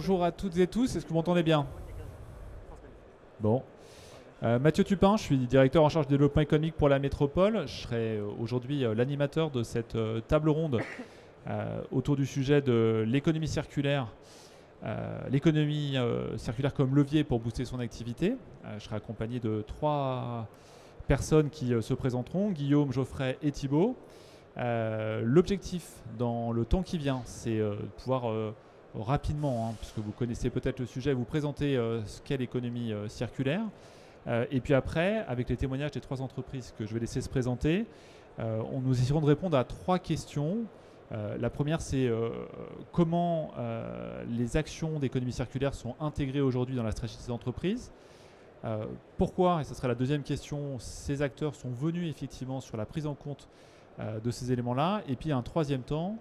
bonjour à toutes et tous. Est-ce que vous m'entendez bien? Bon. Mathieu Tupin, je suis directeur en charge du développement économique pour la métropole. Je serai aujourd'hui l'animateur de cette table ronde autour du sujet de l'économie circulaire. L'économie circulaire comme levier pour booster son activité. Je serai accompagné de 3 personnes qui se présenteront, Guillaume, Geoffrey et Thibaut. L'objectif dans le temps qui vient, c'est de pouvoir rapidement, puisque vous connaissez peut-être le sujet, vous présenter ce qu'est l'économie circulaire. Et puis après, avec les témoignages des 3 entreprises que je vais laisser se présenter, nous essaierons de répondre à 3 questions. La première, c'est comment les actions d'économie circulaire sont intégrées aujourd'hui dans la stratégie des entreprises. Pourquoi, et ce sera la deuxième question, ces acteurs sont venus effectivement sur la prise en compte de ces éléments-là. Et puis un troisième temps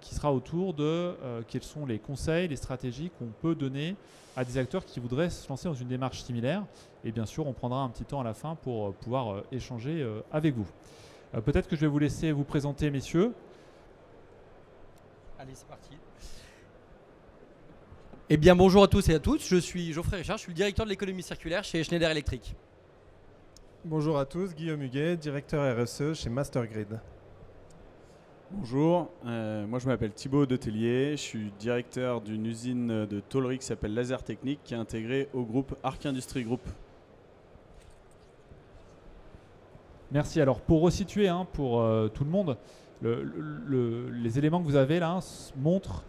qui sera autour de quels sont les conseils, les stratégies qu'on peut donner à des acteurs qui voudraient se lancer dans une démarche similaire. Et bien sûr, on prendra un petit temps à la fin pour pouvoir échanger avec vous. Peut-être que je vais vous laisser vous présenter, messieurs. Allez, c'est parti. Eh bien, bonjour à tous et à toutes. Je suis Geoffrey Richard, je suis le directeur de l'économie circulaire chez Schneider Electric. Bonjour à tous, Guillaume Huguet, directeur RSE chez Mastergrid. Bonjour, moi je m'appelle Thibaut Detellier, je suis directeur d'une usine de tôlerie qui s'appelle Laser Technique qui est intégrée au groupe Arc Industrie Group. Merci. Alors pour resituer pour tout le monde, les éléments que vous avez là montrent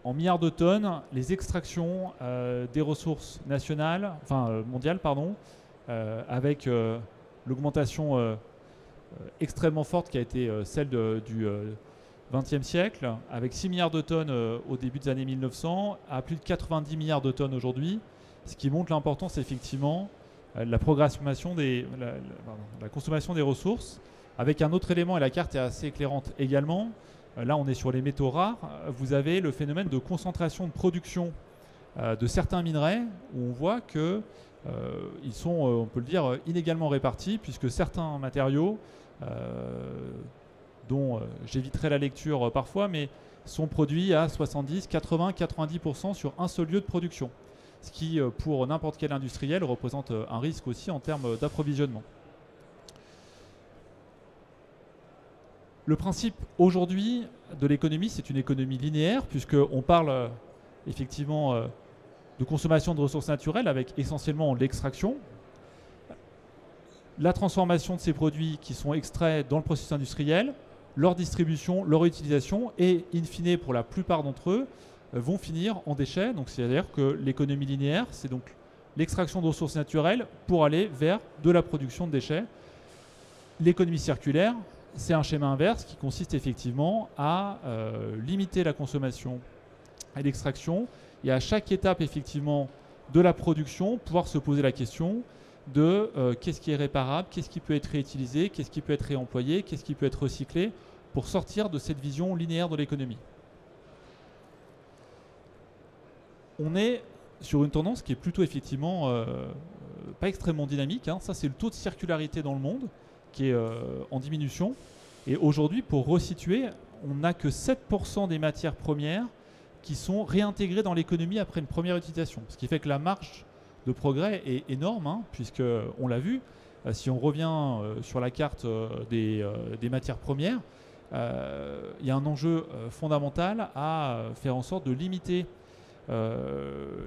en milliards de tonnes les extractions des ressources nationales, mondiales, avec l'augmentation extrêmement forte qui a été celle du XXe siècle, avec 6 milliards de tonnes au début des années 1900 à plus de 90 milliards de tonnes aujourd'hui, ce qui montre l'importance effectivement de la consommation des ressources. Avec un autre élément, et la carte est assez éclairante également, là on est sur les métaux rares, vous avez le phénomène de concentration de production de certains minerais où on voit que ils sont, on peut le dire, inégalement répartis puisque certains matériaux dont j'éviterai la lecture parfois, mais sont produits à 70, 80, 90% sur un seul lieu de production. Ce qui, pour n'importe quel industriel, représente un risque aussi en termes d'approvisionnement. Le principe aujourd'hui de l'économie, c'est une économie linéaire, puisqu'on parle effectivement de consommation de ressources naturelles avec essentiellement l'extraction, la transformation de ces produits qui sont extraits dans le processus industriel, leur distribution, leur utilisation et, in fine, pour la plupart d'entre eux, vont finir en déchets. Donc, c'est-à-dire que l'économie linéaire, c'est donc l'extraction de ressources naturelles pour aller vers de la production de déchets. L'économie circulaire, c'est un schéma inverse qui consiste effectivement à limiter la consommation et l'extraction et à chaque étape effectivement de la production pouvoir se poser la question de qu'est-ce qui est réparable, qu'est-ce qui peut être réutilisé, qu'est-ce qui peut être réemployé, qu'est-ce qui peut être recyclé pour sortir de cette vision linéaire de l'économie. On est sur une tendance qui est plutôt effectivement pas extrêmement dynamique. Ça, c'est le taux de circularité dans le monde qui est en diminution. Et aujourd'hui, pour resituer, on n'a que 7% des matières premières qui sont réintégrées dans l'économie après une première utilisation. Ce qui fait que la marge de progrès est énorme, puisqu'on l'a vu, si on revient sur la carte des matières premières, il y a un enjeu fondamental à faire en sorte de limiter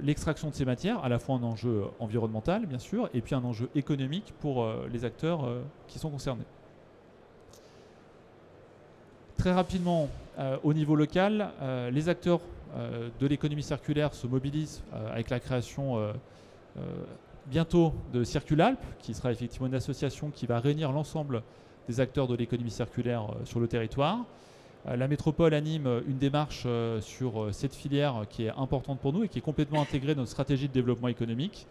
l'extraction de ces matières, à la fois un enjeu environnemental, bien sûr, et puis un enjeu économique pour les acteurs qui sont concernés. Très rapidement, au niveau local, les acteurs de l'économie circulaire se mobilisent avec la création bientôt de Circulalp, qui sera effectivement une association qui va réunir l'ensemble des acteurs de l'économie circulaire sur le territoire. La métropole anime une démarche sur cette filière qui est importante pour nous et qui est complètement intégrée dans notre stratégie de développement économique.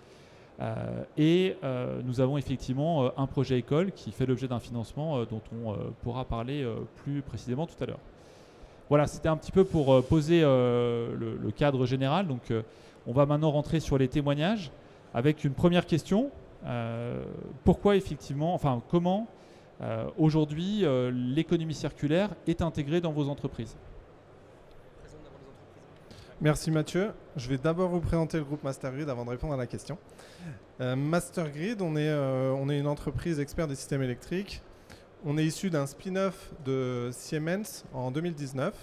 Nous avons effectivement un projet école qui fait l'objet d'un financement dont on pourra parler plus précisément tout à l'heure. Voilà, c'était un petit peu pour poser le cadre général. Donc, on va maintenant rentrer sur les témoignages avec une première question. Pourquoi effectivement, comment aujourd'hui l'économie circulaire est intégrée dans vos entreprises? Merci Mathieu. Je vais d'abord vous présenter le groupe Mastergrid avant de répondre à la question. Mastergrid, on est une entreprise expert des systèmes électriques. On est issu d'un spin-off de Siemens en 2019.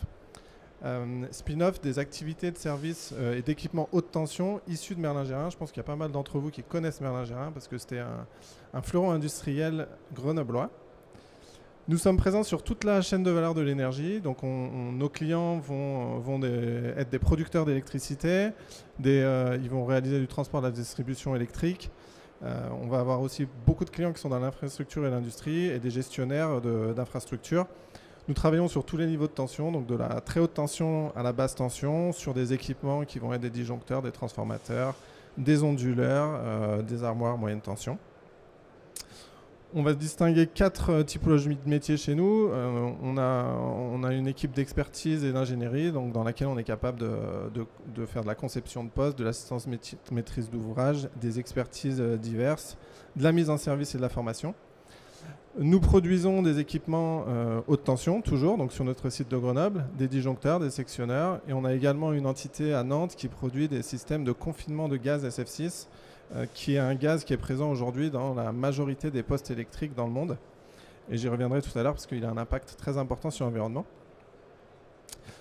Spin-off des activités de services et d'équipements haute tension issus de Merlin-Gérin. Je pense qu'il y a pas mal d'entre vous qui connaissent Merlin-Gérin parce que c'était un fleuron industriel grenoblois. Nous sommes présents sur toute la chaîne de valeur de l'énergie. Donc nos clients vont être des producteurs d'électricité, ils vont réaliser du transport de la distribution électrique. On va avoir aussi beaucoup de clients qui sont dans l'infrastructure et l'industrie et des gestionnaires d'infrastructures. Nous travaillons sur tous les niveaux de tension, donc de la très haute tension à la basse tension, sur des équipements qui vont être des disjoncteurs, des transformateurs, des onduleurs, des armoires moyenne tension. On va distinguer 4 typologies de métiers chez nous. On a une équipe d'expertise et d'ingénierie dans laquelle on est capable de faire de la conception de poste, de l'assistance maîtrise d'ouvrage, des expertises diverses, de la mise en service et de la formation. Nous produisons des équipements haute tension, toujours, donc sur notre site de Grenoble, des disjoncteurs, des sectionneurs. Et on a également une entité à Nantes qui produit des systèmes de confinement de gaz SF6, qui est un gaz qui est présent aujourd'hui dans la majorité des postes électriques dans le monde. Et j'y reviendrai tout à l'heure parce qu'il a un impact très important sur l'environnement.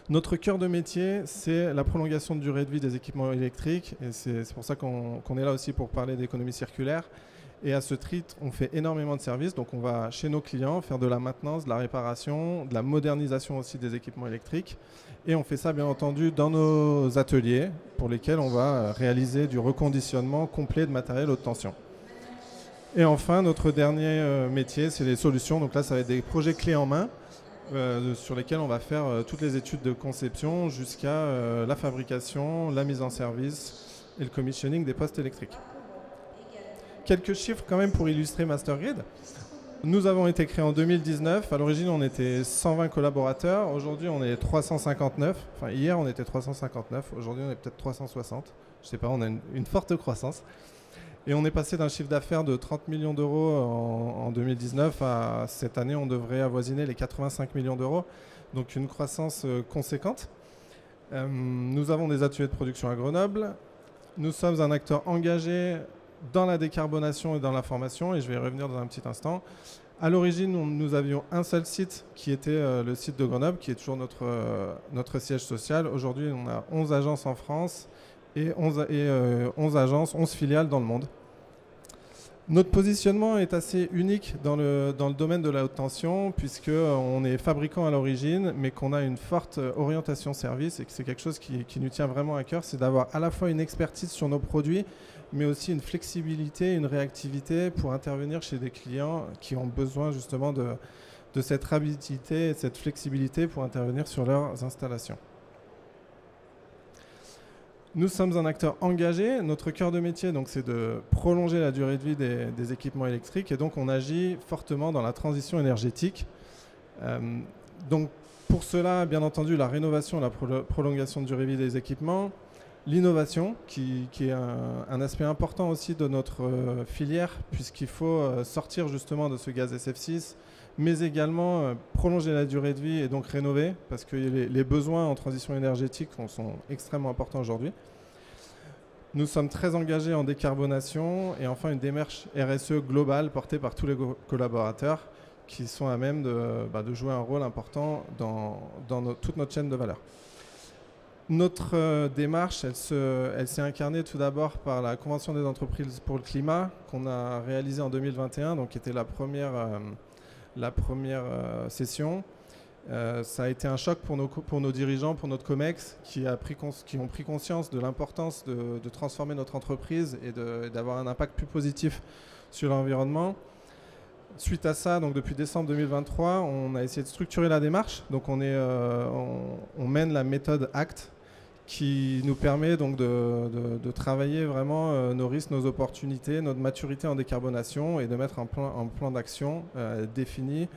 Notre cœur de métier, c'est la prolongation de durée de vie des équipements électriques. Et c'est pour ça qu'on est là aussi pour parler d'économie circulaire. Et à ce titre, on fait énormément de services. Donc on va chez nos clients faire de la maintenance, de la réparation, de la modernisation aussi des équipements électriques. Et on fait ça bien entendu dans nos ateliers pour lesquels on va réaliser du reconditionnement complet de matériel haute tension. Et enfin, notre dernier métier, c'est les solutions. Donc là, ça va être des projets clés en main sur lesquels on va faire toutes les études de conception jusqu'à la fabrication, la mise en service et le commissioning des postes électriques. Quelques chiffres quand même pour illustrer Mastergrid. Nous avons été créés en 2019. À l'origine, on était 120 collaborateurs. Aujourd'hui, on est 359. Enfin, hier, on était 359. Aujourd'hui, on est peut-être 360. Je ne sais pas, on a une forte croissance. Et on est passé d'un chiffre d'affaires de 30 millions d'euros en 2019 à cette année, on devrait avoisiner les 85 millions d'euros. Donc, une croissance conséquente. Nous avons des ateliers de production à Grenoble. Nous sommes un acteur engagé dans la décarbonation et dans la formation, et je vais y revenir dans un petit instant. À l'origine, nous avions un seul site qui était le site de Grenoble, qui est toujours notre siège social. Aujourd'hui, on a 11 agences en France et 11 agences, 11 filiales dans le monde. Notre positionnement est assez unique dans le domaine de la haute tension, puisqu'on est fabricant à l'origine, mais qu'on a une forte orientation service, et que c'est quelque chose qui nous tient vraiment à cœur, c'est d'avoir à la fois une expertise sur nos produits, mais aussi une flexibilité, une réactivité pour intervenir chez des clients qui ont besoin justement de cette rapidité et de cette flexibilité pour intervenir sur leurs installations. Nous sommes un acteur engagé. Notre cœur de métier, c'est de prolonger la durée de vie des équipements électriques, et donc on agit fortement dans la transition énergétique. Donc pour cela, bien entendu, la rénovation, la prolongation de durée de vie des équipements, l'innovation, qui est un aspect important aussi de notre filière, puisqu'il faut sortir justement de ce gaz SF6, mais également prolonger la durée de vie et donc rénover, parce que les besoins en transition énergétique sont extrêmement importants aujourd'hui. Nous sommes très engagés en décarbonation, et enfin une démarche RSE globale portée par tous les collaborateurs qui sont à même de jouer un rôle important dans toute notre chaîne de valeur. Notre démarche, elle s'est incarnée tout d'abord par la Convention des entreprises pour le climat qu'on a réalisée en 2021, donc qui était la première session. Ça a été un choc pour nos dirigeants, pour notre COMEX, qui ont pris conscience de l'importance de transformer notre entreprise et d'avoir un impact plus positif sur l'environnement. Suite à ça, donc depuis décembre 2023, on a essayé de structurer la démarche. Donc on mène la méthode ACT, qui nous permet donc de travailler vraiment nos risques, nos opportunités, notre maturité en décarbonation, et de mettre un plan d'action défini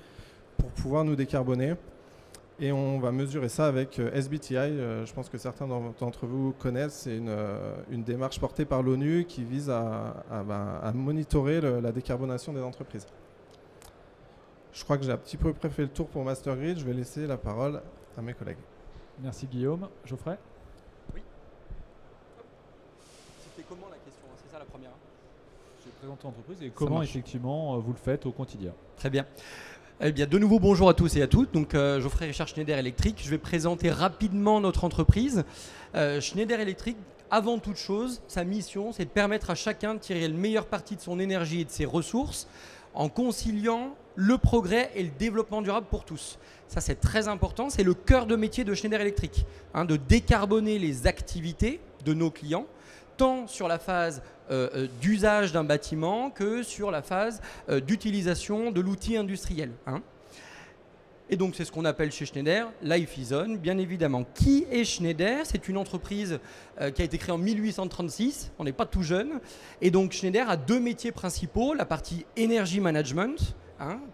pour pouvoir nous décarboner. Et on va mesurer ça avec SBTI. Je pense que certains d'entre vous connaissent. C'est une démarche portée par l'ONU qui vise à monitorer la décarbonation des entreprises. Je crois que j'ai un petit peu fait le tour pour Mastergrid. Je vais laisser la parole à mes collègues. Merci Guillaume. Geoffrey ? Oui. ça la première. J'ai présenté l'entreprise et comment effectivement vous le faites au quotidien. Très bien. Eh bien, de nouveau, bonjour à tous et à toutes. Donc, Geoffrey Richard, Schneider Electric. Je vais présenter rapidement notre entreprise. Schneider Electric, avant toute chose, sa mission, c'est de permettre à chacun de tirer le meilleur parti de son énergie et de ses ressources en conciliant le progrès et le développement durable pour tous. Ça, c'est très important. C'est le cœur de métier de Schneider Electric, de décarboner les activités de nos clients, tant sur la phase d'usage d'un bâtiment que sur la phase d'utilisation de l'outil industriel. Et donc, c'est ce qu'on appelle chez Schneider Life is On, bien évidemment. Qui est Schneider? C'est une entreprise qui a été créée en 1836. On n'est pas tout jeune. Et donc, Schneider a deux métiers principaux. La partie Energy Management,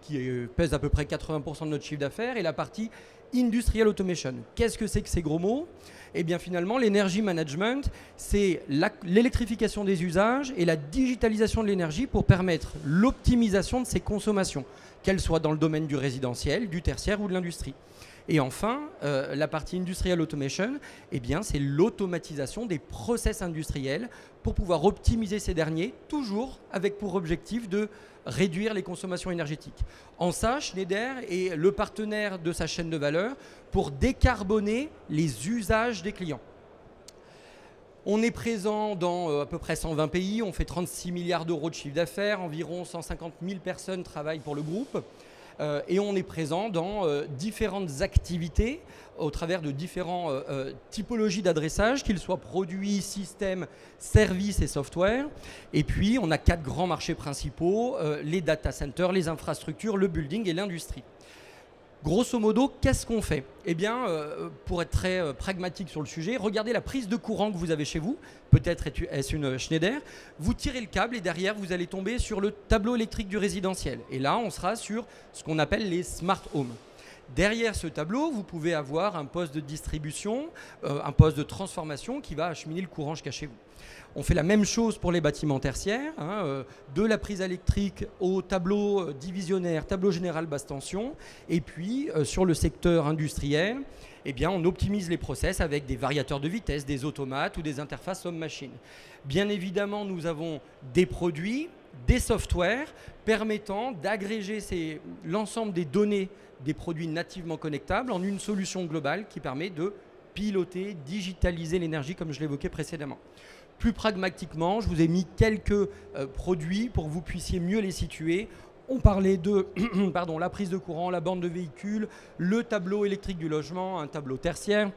qui pèse à peu près 80% de notre chiffre d'affaires, et la partie Industrial Automation. Qu'est-ce que c'est que ces gros mots? Eh bien, finalement, l'Energy Management, c'est l'électrification des usages et la digitalisation de l'énergie pour permettre l'optimisation de ses consommations, qu'elles soient dans le domaine du résidentiel, du tertiaire ou de l'industrie. Et enfin, la partie Industrial Automation, eh bien, c'est l'automatisation des process industriels pour pouvoir optimiser ces derniers, toujours avec pour objectif de réduire les consommations énergétiques. En ça, Schneider est le partenaire de sa chaîne de valeur pour décarboner les usages des clients. On est présent dans à peu près 120 pays, on fait 36 milliards d'euros de chiffre d'affaires, environ 150 000 personnes travaillent pour le groupe. Et on est présent dans différentes activités au travers de différentes typologies d'adressage, qu'ils soient produits, systèmes, services et software. Et puis, on a 4 grands marchés principaux, les data centers, les infrastructures, le building et l'industrie. Grosso modo, qu'est-ce qu'on fait? Eh bien, pour être très pragmatique sur le sujet, regardez la prise de courant que vous avez chez vous. Peut-être est-ce une Schneider. Vous tirez le câble et derrière, vous allez tomber sur le tableau électrique du résidentiel. Et là, on sera sur ce qu'on appelle les smart homes. Derrière ce tableau, vous pouvez avoir un poste de distribution, un poste de transformation qui va acheminer le courant jusqu'à chez vous. On fait la même chose pour les bâtiments tertiaires, de la prise électrique au tableau divisionnaire, tableau général basse tension. Et puis, sur le secteur industriel, eh bien, on optimise les process avec des variateurs de vitesse, des automates ou des interfaces homme-machine. Bien évidemment, nous avons des produits, des softwares permettant d'agréger l'ensemble des données des produits nativement connectables en une solution globale qui permet de piloter, digitaliser l'énergie comme je l'évoquais précédemment. Plus pragmatiquement, je vous ai mis quelques produits pour que vous puissiez mieux les situer. On parlait de la prise de courant, la borne de véhicule, le tableau électrique du logement, un tableau tertiaire,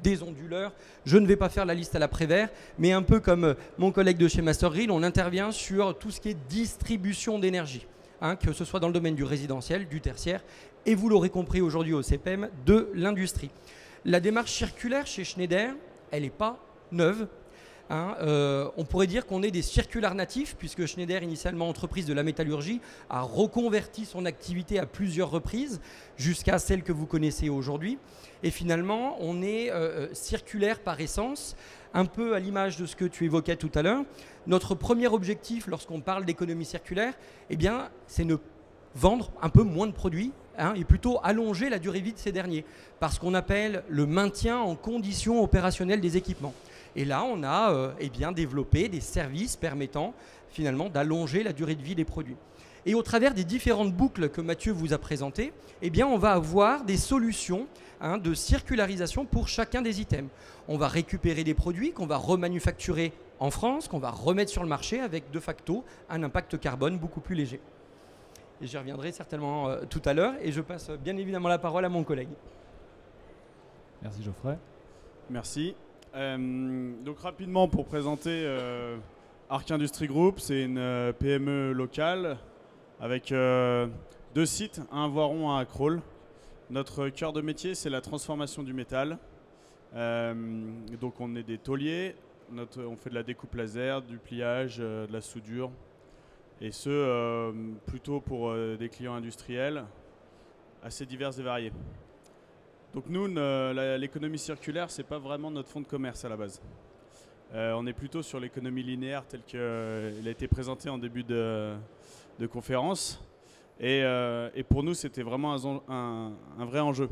des onduleurs. Je ne vais pas faire la liste à l'après-vert, mais un peu comme mon collègue de chez Master Grid, on intervient sur tout ce qui est distribution d'énergie, que ce soit dans le domaine du résidentiel, du tertiaire, et vous l'aurez compris aujourd'hui au CPM, de l'industrie. La démarche circulaire chez Schneider, elle n'est pas neuve. On pourrait dire qu'on est des circulaires natifs puisque Schneider, initialement entreprise de la métallurgie, a reconverti son activité à plusieurs reprises jusqu'à celle que vous connaissez aujourd'hui. Et finalement, on est circulaire par essence, un peu à l'image de ce que tu évoquais tout à l'heure. Notre premier objectif lorsqu'on parle d'économie circulaire, eh bien, c'est de vendre un peu moins de produits et plutôt allonger la durée de vie de ces derniers par ce qu'on appelle le maintien en condition opérationnelle des équipements. Et là, on a développé des services permettant finalement d'allonger la durée de vie des produits. Et au travers des différentes boucles que Mathieu vous a présentées, eh bien, on va avoir des solutions de circularisation pour chacun des items. On va récupérer des produits qu'on va remanufacturer en France, qu'on va remettre sur le marché avec de facto un impact carbone beaucoup plus léger. Et j'y reviendrai certainement tout à l'heure et je passe bien évidemment la parole à mon collègue. Merci Geoffrey. Merci. Donc rapidement pour présenter Arc Industries Group, c'est une PME locale avec 2 sites, un à Voiron, un à Crolles. Notre cœur de métier, c'est la transformation du métal. Donc on est des tauliers, on fait de la découpe laser, du pliage, de la soudure. Et ce, plutôt pour des clients industriels assez divers et variés. Donc nous, l'économie circulaire, ce n'est pas vraiment notre fonds de commerce à la base. On est plutôt sur l'économie linéaire telle qu'elle a été présentée en début de conférence. Et pour nous, c'était vraiment un vrai enjeu.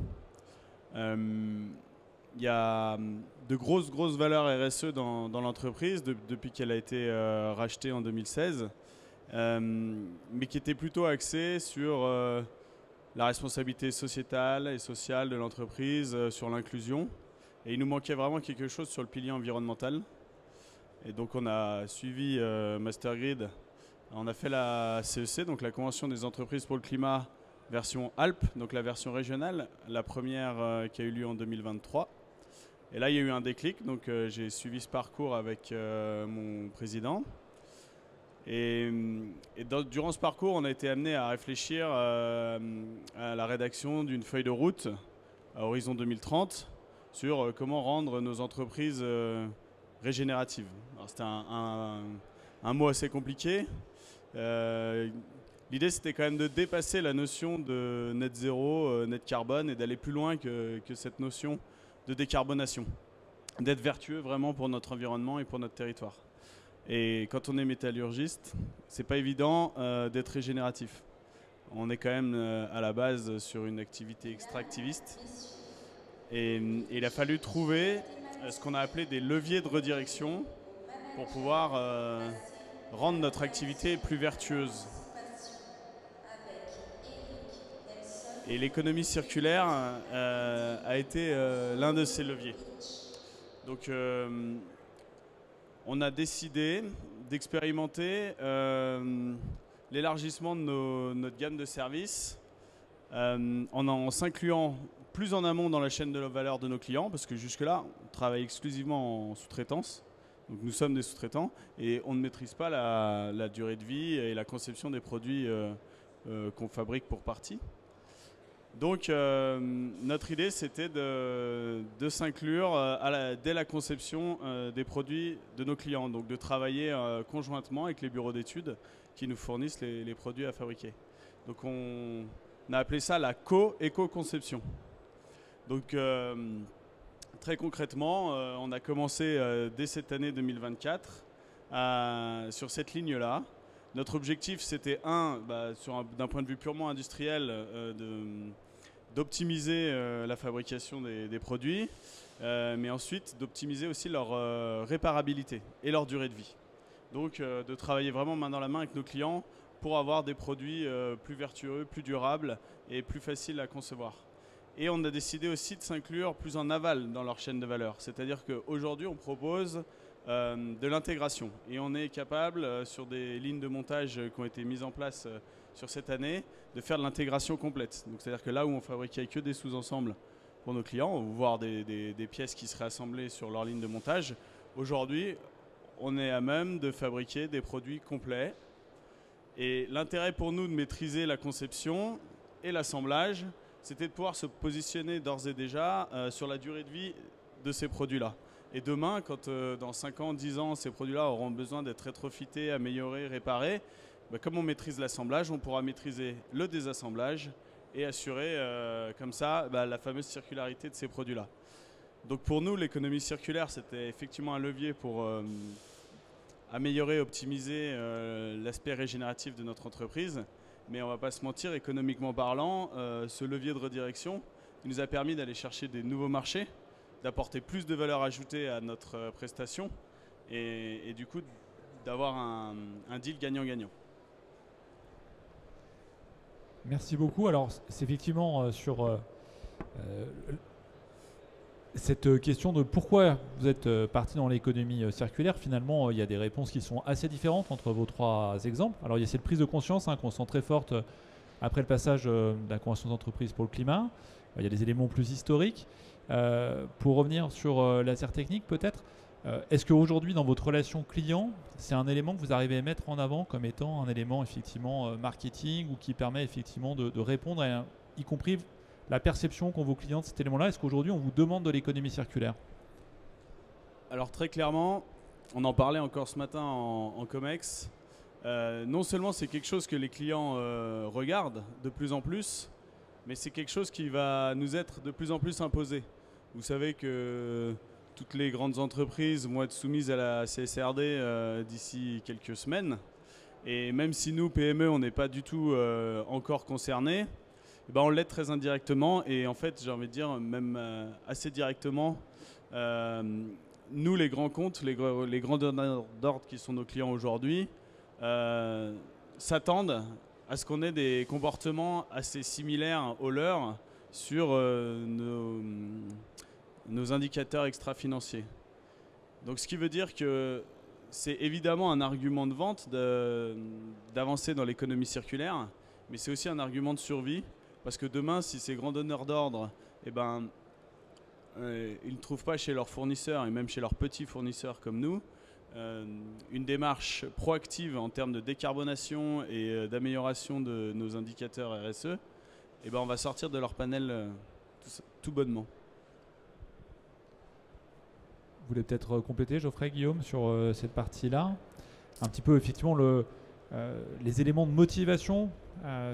il y a de grosses valeurs RSE dans l'entreprise depuis qu'elle a été rachetée en 2016, mais qui était plutôt axée sur la responsabilité sociétale et sociale de l'entreprise, sur l'inclusion. Et il nous manquait vraiment quelque chose sur le pilier environnemental. Et donc on a suivi Mastergrid, on a fait la CEC, donc la Convention des entreprises pour le climat, version Alpes, donc la version régionale, la première qui a eu lieu en 2023. Et là, il y a eu un déclic, donc j'ai suivi ce parcours avec mon président. Et durant ce parcours, on a été amené à réfléchir à la rédaction d'une feuille de route à horizon 2030 sur comment rendre nos entreprises régénératives. C'était un mot assez compliqué. L'idée, c'était quand même de dépasser la notion de net zéro, net carbone, et d'aller plus loin que cette notion de décarbonation, d'être vertueux vraiment pour notre environnement et pour notre territoire. Et quand on est métallurgiste, c'est pas évident d'être régénératif. On est quand même à la base sur une activité extractiviste. Et il a fallu trouver ce qu'on a appelé des leviers de redirection pour pouvoir rendre notre activité plus vertueuse. Et l'économie circulaire a été l'un de ces leviers. Donc on a décidé d'expérimenter l'élargissement de notre gamme de services en s'incluant plus en amont dans la chaîne de valeur de nos clients, parce que jusque-là, on travaille exclusivement en sous-traitance. Donc nous sommes des sous-traitants et on ne maîtrise pas la durée de vie et la conception des produits qu'on fabrique pour partie. Donc notre idée, c'était de s'inclure dès la conception des produits de nos clients, donc de travailler conjointement avec les bureaux d'études qui nous fournissent les produits à fabriquer. Donc on a appelé ça la co-éco-conception. Donc très concrètement, on a commencé dès cette année 2024 sur cette ligne-là. Notre objectif, c'était d'un point de vue purement industriel, d'optimiser la fabrication des produits, mais ensuite d'optimiser aussi leur réparabilité et leur durée de vie. Donc de travailler vraiment main dans la main avec nos clients pour avoir des produits plus vertueux, plus durables et plus faciles à concevoir. Et on a décidé aussi de s'inclure plus en aval dans leur chaîne de valeur. C'est-à-dire qu'aujourd'hui, on propose de l'intégration. Et on est capable, sur des lignes de montage qui ont été mises en place sur cette année, de faire de l'intégration complète. Donc c'est-à-dire que là où on fabriquait que des sous-ensembles pour nos clients, voire des pièces qui seraient assemblées sur leur ligne de montage, aujourd'hui, on est à même de fabriquer des produits complets. Et l'intérêt pour nous de maîtriser la conception et l'assemblage, c'était de pouvoir se positionner d'ores et déjà sur la durée de vie de ces produits-là. Et demain, quand dans 5 ans, 10 ans, ces produits-là auront besoin d'être rétrofités, améliorés, réparés, comme on maîtrise l'assemblage, on pourra maîtriser le désassemblage et assurer comme ça la fameuse circularité de ces produits-là. Donc pour nous, l'économie circulaire, c'était effectivement un levier pour améliorer, optimiser l'aspect régénératif de notre entreprise. Mais on ne va pas se mentir, économiquement parlant, ce levier de redirection nous a permis d'aller chercher des nouveaux marchés, d'apporter plus de valeur ajoutée à notre prestation et du coup d'avoir un deal gagnant-gagnant. Merci beaucoup. Alors c'est effectivement sur cette question de pourquoi vous êtes parti dans l'économie circulaire. Finalement, il y a des réponses qui sont assez différentes entre vos 3 exemples. Alors il y a cette prise de conscience qu'on sent très forte après le passage de la Convention d'entreprise pour le climat. Il y a des éléments plus historiques. Pour revenir sur l'Acer Technique peut-être, est-ce qu'aujourd'hui dans votre relation client, c'est un élément que vous arrivez à mettre en avant comme étant un élément effectivement marketing ou qui permet effectivement de répondre à y compris la perception qu'ont vos clients de cet élément-là? Est-ce qu'aujourd'hui on vous demande de l'économie circulaire? Alors très clairement, on en parlait encore ce matin en Comex, non seulement c'est quelque chose que les clients regardent de plus en plus, mais c'est quelque chose qui va nous être de plus en plus imposé. Vous savez que toutes les grandes entreprises vont être soumises à la CSRD d'ici quelques semaines. Et même si nous, PME, on n'est pas du tout encore concernés, ben, on l'aide très indirectement et en fait, j'ai envie de dire même assez directement. Nous, les grands comptes, les grands donneurs d'ordre qui sont nos clients aujourd'hui, s'attendent à ce qu'on ait des comportements assez similaires aux leurs sur nos indicateurs extra-financiers. Donc ce qui veut dire que c'est évidemment un argument de vente d'avancer dans l'économie circulaire, mais c'est aussi un argument de survie, parce que demain, si ces grands donneurs d'ordre, eh ben, ils ne trouvent pas chez leurs fournisseurs, et même chez leurs petits fournisseurs comme nous, une démarche proactive en termes de décarbonation et d'amélioration de nos indicateurs RSE, eh ben, on va sortir de leur panel tout bonnement. Vous voulez peut-être compléter, Geoffrey, Guillaume, sur cette partie-là? Un petit peu, effectivement, les éléments de motivation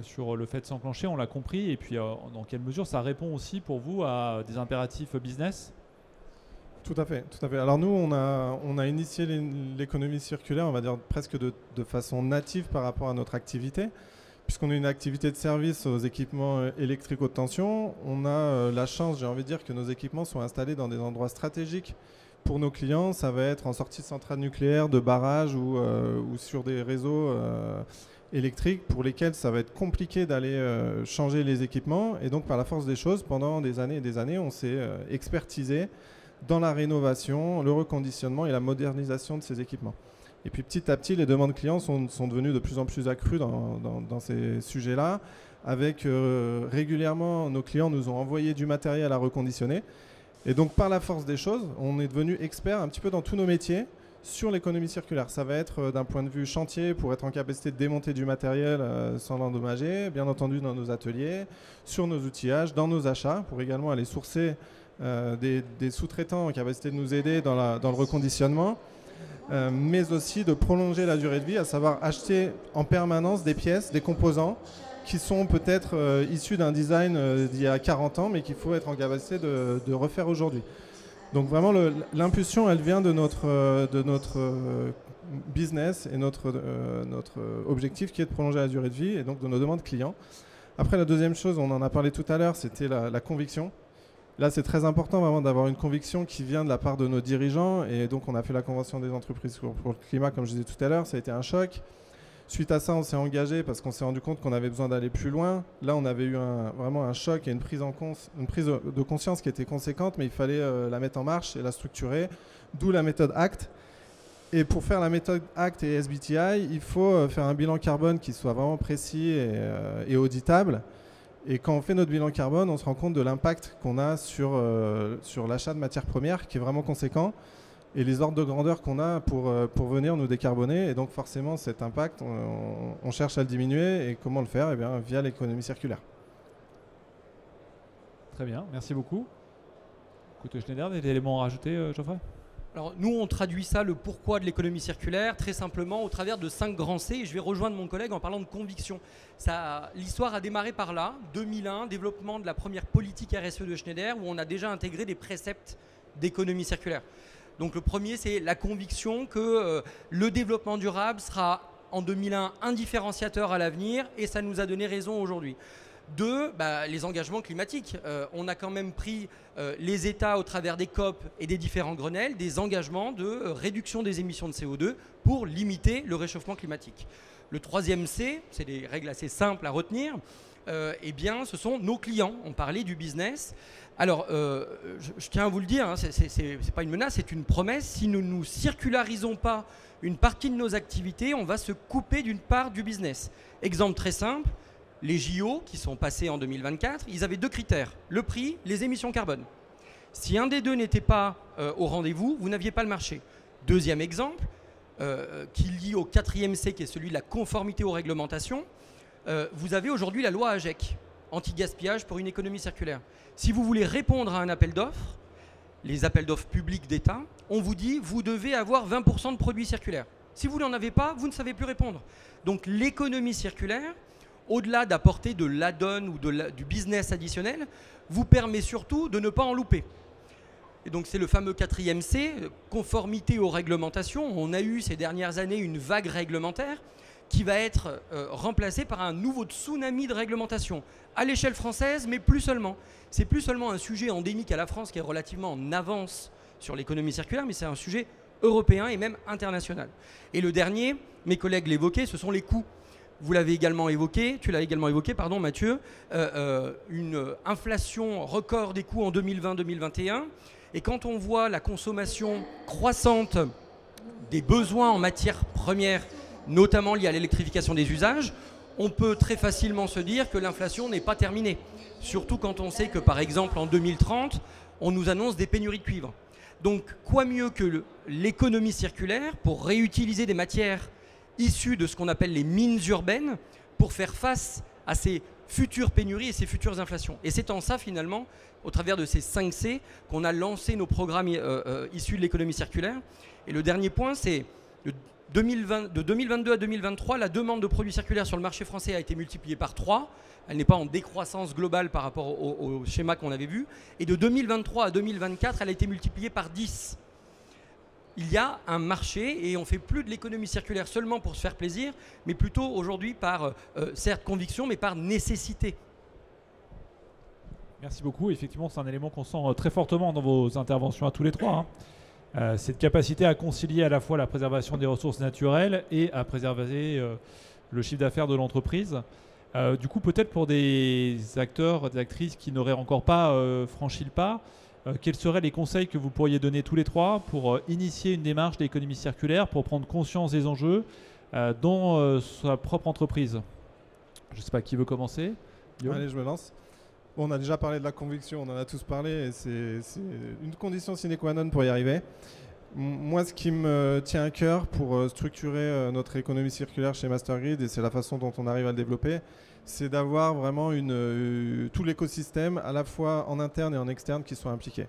sur le fait de s'enclencher, on l'a compris. Et puis, dans quelle mesure ça répond aussi pour vous à des impératifs business? Tout à fait, tout à fait. Alors nous, on a initié l'économie circulaire, on va dire presque de façon native par rapport à notre activité. Puisqu'on a une activité de service aux équipements électriques haute tension, on a la chance, j'ai envie de dire, que nos équipements sont installés dans des endroits stratégiques. Pour nos clients, ça va être en sortie de centrale nucléaire, de barrage ou sur des réseaux électriques pour lesquels ça va être compliqué d'aller changer les équipements. Et donc, par la force des choses, pendant des années et des années, on s'est expertisé dans la rénovation, le reconditionnement et la modernisation de ces équipements. Et puis, petit à petit, les demandes clients sont devenues de plus en plus accrues dans ces sujets-là. Avec régulièrement, nos clients nous ont envoyé du matériel à reconditionner. Et donc, par la force des choses, on est devenu expert un petit peu dans tous nos métiers sur l'économie circulaire. Ça va être d'un point de vue chantier pour être en capacité de démonter du matériel sans l'endommager, bien entendu dans nos ateliers, sur nos outillages, dans nos achats, pour également aller sourcer des sous-traitants en capacité de nous aider dans le reconditionnement, mais aussi de prolonger la durée de vie, à savoir acheter en permanence des pièces, des composants qui sont peut-être issus d'un design d'il y a 40 ans, mais qu'il faut être en capacité de refaire aujourd'hui. Donc vraiment, l'impulsion, elle vient de notre business et notre objectif qui est de prolonger la durée de vie et donc de nos demandes clients. Après, la deuxième chose, on en a parlé tout à l'heure, c'était la conviction. Là, c'est très important vraiment d'avoir une conviction qui vient de la part de nos dirigeants. Et donc, on a fait la convention des entreprises pour le climat, comme je disais tout à l'heure, ça a été un choc. Suite à ça, on s'est engagé parce qu'on s'est rendu compte qu'on avait besoin d'aller plus loin. Là, on avait eu vraiment un choc et une prise de conscience qui était conséquente, mais il fallait la mettre en marche et la structurer, d'où la méthode ACT. Et pour faire la méthode ACT et SBTI, il faut faire un bilan carbone qui soit vraiment précis et auditable. Et quand on fait notre bilan carbone, on se rend compte de l'impact qu'on a sur l'achat de matières premières, qui est vraiment conséquent. Et les ordres de grandeur qu'on a pour venir nous décarboner. Et donc forcément, cet impact, on cherche à le diminuer. Et comment le faire? Eh bien, via l'économie circulaire. Très bien, merci beaucoup. Écoute, Schneider, des éléments à rajouter, Geoffrey? Alors nous, on traduit ça, le pourquoi de l'économie circulaire, très simplement au travers de 5 grands C. Et je vais rejoindre mon collègue en parlant de conviction. L'histoire a démarré par là, 2001, développement de la première politique RSE de Schneider, où on a déjà intégré des préceptes d'économie circulaire. Donc le premier, c'est la conviction que le développement durable sera en 2001 un différenciateur à l'avenir, et ça nous a donné raison aujourd'hui. 2, les engagements climatiques. On a quand même pris les États au travers des COP et des différents Grenelles, des engagements de réduction des émissions de CO2 pour limiter le réchauffement climatique. Le troisième C, c'est des règles assez simples à retenir, eh bien, ce sont nos clients. On parlait du business. Alors, je tiens à vous le dire, hein, c'est pas une menace, c'est une promesse. Si nous ne circularisons pas une partie de nos activités, on va se couper d'une part du business. Exemple très simple, les JO qui sont passés en 2024, ils avaient 2 critères, le prix, les émissions carbone. Si un des deux n'était pas au rendez-vous, vous n'aviez pas le marché. Deuxième exemple, qui lie au 4e C, qui est celui de la conformité aux réglementations, vous avez aujourd'hui la loi AGEC, anti-gaspillage pour une économie circulaire. Si vous voulez répondre à un appel d'offres, les appels d'offres publics d'État, on vous dit vous devez avoir 20% de produits circulaires. Si vous n'en avez pas, vous ne savez plus répondre. Donc l'économie circulaire, au-delà d'apporter de l'add-on ou du business additionnel, vous permet surtout de ne pas en louper. Et donc c'est le fameux 4e C, conformité aux réglementations. On a eu ces dernières années une vague réglementaire qui va être remplacé par un nouveau tsunami de réglementation à l'échelle française, mais plus seulement. C'est plus seulement un sujet endémique à la France qui est relativement en avance sur l'économie circulaire, mais c'est un sujet européen et même international. Et le dernier, mes collègues l'évoquaient, ce sont les coûts. Vous l'avez également évoqué, tu l'as également évoqué, pardon Mathieu, une inflation record des coûts en 2020-2021. Et quand on voit la consommation croissante des besoins en matières premières, notamment liés à l'électrification des usages, on peut très facilement se dire que l'inflation n'est pas terminée. Surtout quand on sait que, par exemple, en 2030, on nous annonce des pénuries de cuivre. Donc, quoi mieux que l'économie circulaire pour réutiliser des matières issues de ce qu'on appelle les mines urbaines pour faire face à ces futures pénuries et ces futures inflations. Et c'est en ça, finalement, au travers de ces 5 C, qu'on a lancé nos programmes issus de l'économie circulaire. Et le dernier point, c'est de 2022 à 2023, la demande de produits circulaires sur le marché français a été multipliée par 3. Elle n'est pas en décroissance globale par rapport au schéma qu'on avait vu. Et de 2023 à 2024, elle a été multipliée par 10. Il y a un marché et on ne fait plus de l'économie circulaire seulement pour se faire plaisir, mais plutôt aujourd'hui par, certes, conviction, mais par nécessité. Merci beaucoup. Effectivement, c'est un élément qu'on sent très fortement dans vos interventions à tous les trois. Cette capacité à concilier à la fois la préservation des ressources naturelles et à préserver le chiffre d'affaires de l'entreprise. Du coup, peut-être pour des acteurs, des actrices qui n'auraient encore pas franchi le pas, quels seraient les conseils que vous pourriez donner tous les trois pour initier une démarche d'économie circulaire, pour prendre conscience des enjeux dans sa propre entreprise? Je ne sais pas qui veut commencer. Guillaume? Allez, je me lance. Bon, on a déjà parlé de la conviction, on en a tous parlé, et c'est une condition sine qua non pour y arriver. Moi, ce qui me tient à cœur pour structurer notre économie circulaire chez MasterGrid, et c'est la façon dont on arrive à le développer, c'est d'avoir vraiment tout l'écosystème, à la fois en interne et en externe, qui soit impliqué.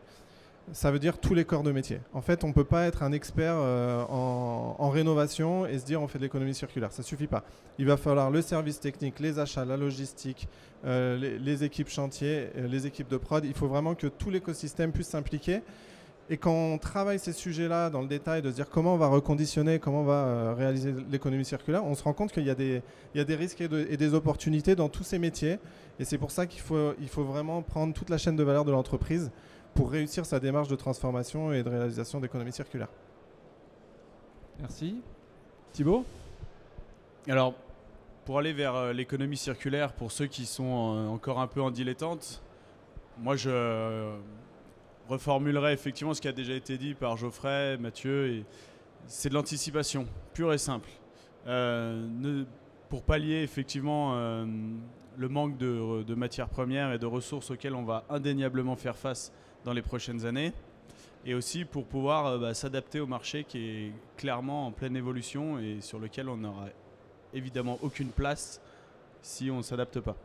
Ça veut dire tous les corps de métier. En fait, on ne peut pas être un expert en rénovation et se dire on fait de l'économie circulaire. Ça ne suffit pas. Il va falloir le service technique, les achats, la logistique, les équipes chantier, les équipes de prod. Il faut vraiment que tout l'écosystème puisse s'impliquer. Et quand on travaille ces sujets-là dans le détail, de se dire comment on va reconditionner, comment on va réaliser l'économie circulaire, on se rend compte qu'il y a des risques et des opportunités dans tous ces métiers. Et c'est pour ça qu'il faut vraiment prendre toute la chaîne de valeur de l'entreprise pour réussir sa démarche de transformation et de réalisation d'économie circulaire. Merci. Thibaut? Alors, pour aller vers l'économie circulaire, pour ceux qui sont encore un peu en dilettante, moi je reformulerai effectivement ce qui a déjà été dit par Geoffrey, Mathieu, c'est de l'anticipation, pure et simple. Pour pallier effectivement le manque de matières premières et de ressources auxquelles on va indéniablement faire face dans les prochaines années, et aussi pour pouvoir s'adapter au marché qui est clairement en pleine évolution et sur lequel on n'aura évidemment aucune place si on ne s'adapte pas.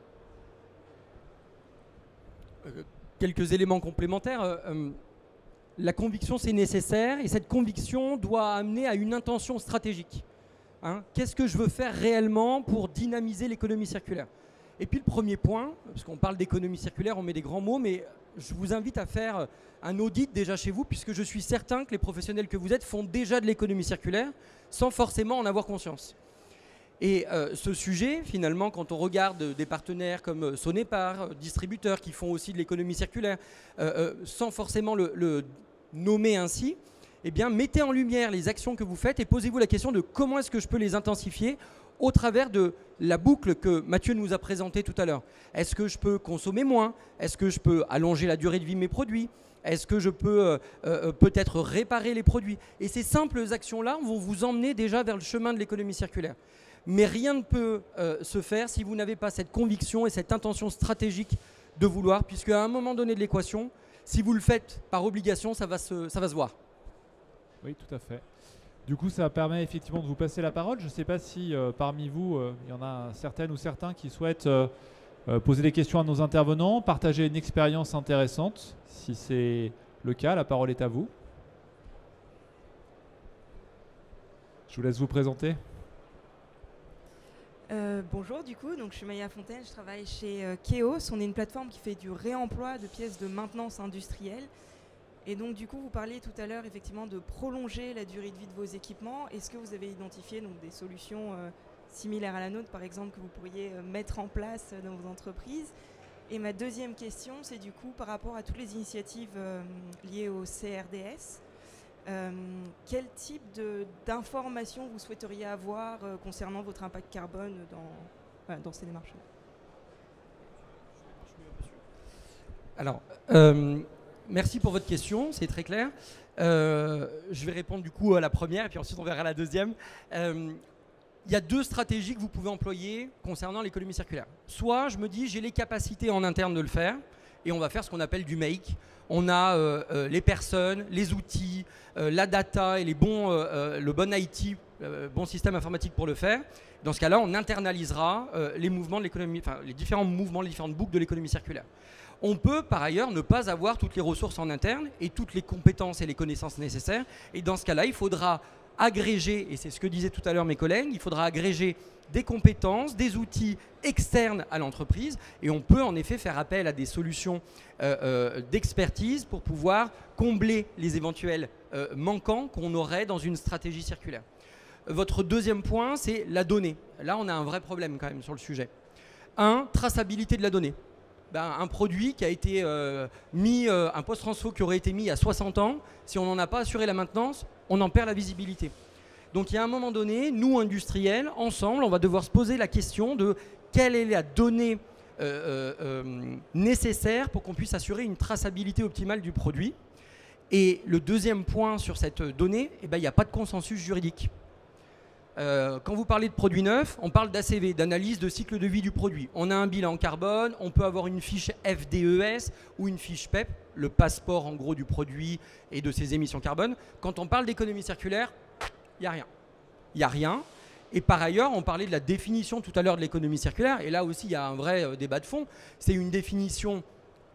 Quelques éléments complémentaires. La conviction, c'est nécessaire, et cette conviction doit amener à une intention stratégique. Qu'est-ce que je veux faire réellement pour dynamiser l'économie circulaire? Et puis le premier point, parce qu'on parle d'économie circulaire, on met des grands mots, mais je vous invite à faire un audit déjà chez vous, puisque je suis certain que les professionnels que vous êtes font déjà de l'économie circulaire sans forcément en avoir conscience. Et ce sujet, finalement, quand on regarde des partenaires comme Sonepar, distributeurs qui font aussi de l'économie circulaire, sans forcément le nommer ainsi, eh bien, mettez en lumière les actions que vous faites et posez-vous la question de comment est-ce que je peux les intensifier au travers de la boucle que Mathieu nous a présentée tout à l'heure. Est-ce que je peux consommer moins? Est-ce que je peux allonger la durée de vie de mes produits? Est-ce que je peux peut-être réparer les produits? Et ces simples actions-là vont vous emmener déjà vers le chemin de l'économie circulaire. Mais rien ne peut se faire si vous n'avez pas cette conviction et cette intention stratégique de vouloir, puisque à un moment donné de l'équation, si vous le faites par obligation, ça va se voir. Oui, tout à fait. Du coup, ça permet effectivement de vous passer la parole. Je ne sais pas si parmi vous, il y en a certaines ou certains qui souhaitent poser des questions à nos intervenants, partager une expérience intéressante. Si c'est le cas, la parole est à vous. Je vous laisse vous présenter. Bonjour, du coup, donc je suis Maya Fontaine, je travaille chez Keos. On est une plateforme qui fait du réemploi de pièces de maintenance industrielle. Et donc du coup, vous parliez tout à l'heure effectivement de prolonger la durée de vie de vos équipements. Est-ce que vous avez identifié donc, des solutions similaires à la nôtre, par exemple, que vous pourriez mettre en place dans vos entreprises. Et ma deuxième question, c'est du coup par rapport à toutes les initiatives liées au CRDS, quel type d'informations vous souhaiteriez avoir concernant votre impact carbone dans ces démarches? Alors, merci pour votre question, c'est très clair. Je vais répondre du coup à la première et puis ensuite on verra la deuxième. Il y a deux stratégies que vous pouvez employer concernant l'économie circulaire. Soit je me dis j'ai les capacités en interne de le faire et on va faire ce qu'on appelle du make. On a les personnes, les outils, la data et le bon IT, bon système informatique pour le faire. Dans ce cas-là, on internalisera les mouvements de l'économie, enfin les différents mouvements, les différentes boucles de l'économie circulaire. On peut par ailleurs ne pas avoir toutes les ressources en interne et toutes les compétences et les connaissances nécessaires. Et dans ce cas-là, il faudra agréger, et c'est ce que disaient tout à l'heure mes collègues, il faudra agréger des compétences, des outils externes à l'entreprise. Et on peut en effet faire appel à des solutions d'expertise pour pouvoir combler les éventuels manquants qu'on aurait dans une stratégie circulaire. Votre deuxième point, c'est la donnée. Là, on a un vrai problème quand même sur le sujet. Traçabilité de la donnée. Un produit qui a été un post-transfo qui aurait été mis à 60 ans, si on n'en a pas assuré la maintenance, on en perd la visibilité. Donc il y a un moment donné, nous industriels, ensemble, on va devoir se poser la question de quelle est la donnée nécessaire pour qu'on puisse assurer une traçabilité optimale du produit. Et le deuxième point sur cette donnée, il n'y a pas de consensus juridique. Quand vous parlez de produits neufs, on parle d'ACV, d'analyse de cycle de vie du produit. On a un bilan carbone, on peut avoir une fiche FDES ou une fiche PEP, le passeport en gros du produit et de ses émissions carbone. Quand on parle d'économie circulaire, il n'y a rien. Il n'y a rien. Et par ailleurs, on parlait de la définition tout à l'heure de l'économie circulaire. Et là aussi, il y a un vrai débat de fond. C'est une définition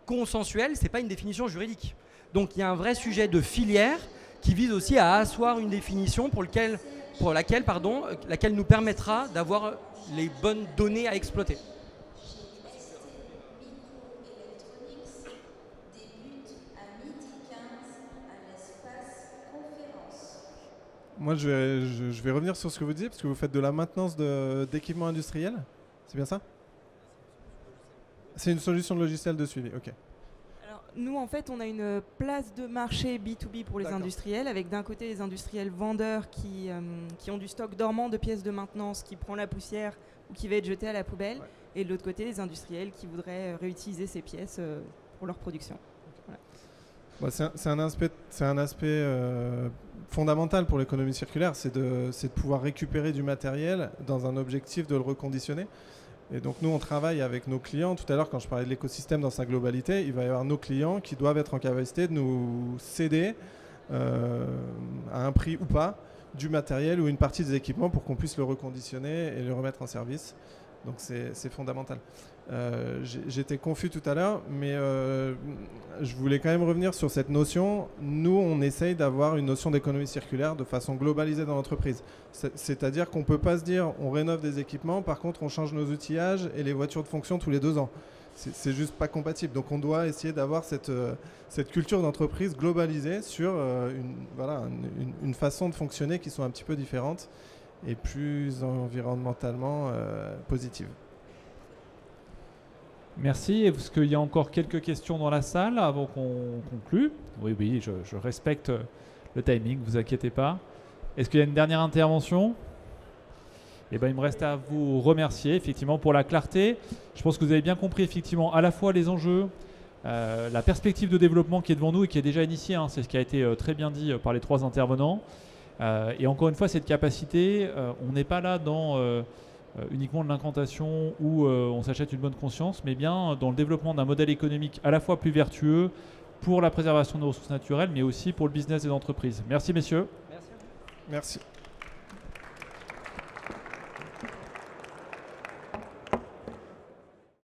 consensuelle, ce n'est pas une définition juridique. Donc il y a un vrai sujet de filière qui vise aussi à asseoir une définition pour laquelle nous permettra d'avoir les bonnes données à exploiter. Moi, je vais revenir sur ce que vous disiez, parce que vous faites de la maintenance d'équipements industriels. C'est bien ça? C'est une solution de logiciel de suivi, ok. Nous, en fait, on a une place de marché B2B pour les industriels, avec d'un côté les industriels vendeurs qui ont du stock dormant de pièces de maintenance qui prend la poussière ou qui va être jeté à la poubelle, et de l'autre côté les industriels qui voudraient réutiliser ces pièces pour leur production. Voilà. C'est un aspect fondamental pour l'économie circulaire, c'est de pouvoir récupérer du matériel dans un objectif de le reconditionner. Et donc nous, on travaille avec nos clients. Tout à l'heure, quand je parlais de l'écosystème dans sa globalité, il va y avoir nos clients qui doivent être en capacité de nous céder à un prix ou pas du matériel ou une partie des équipements pour qu'on puisse le reconditionner et le remettre en service. Donc c'est fondamental. J'étais confus tout à l'heure, mais je voulais quand même revenir sur cette notion. Nous, on essaye d'avoir une notion d'économie circulaire de façon globalisée dans l'entreprise. C'est-à-dire qu'on ne peut pas se dire on rénove des équipements, par contre on change nos outillages et les voitures de fonction tous les 2 ans. C'est juste pas compatible. Donc on doit essayer d'avoir cette culture d'entreprise globalisée sur une façon de fonctionner qui soit un petit peu différente et plus environnementalement positive. Merci. Est-ce qu'il y a encore quelques questions dans la salle avant qu'on conclue? Oui, je respecte le timing, ne vous inquiétez pas. Est-ce qu'il y a une dernière intervention? Il me reste à vous remercier effectivement pour la clarté. Je pense que vous avez bien compris effectivement à la fois les enjeux, la perspective de développement qui est devant nous et qui est déjà initiée, c'est ce qui a été très bien dit par les 3 intervenants. Et encore une fois, cette capacité, on n'est pas là dans uniquement de l'incantation où on s'achète une bonne conscience, mais bien dans le développement d'un modèle économique à la fois plus vertueux pour la préservation des ressources naturelles, mais aussi pour le business des entreprises. Merci messieurs. Merci.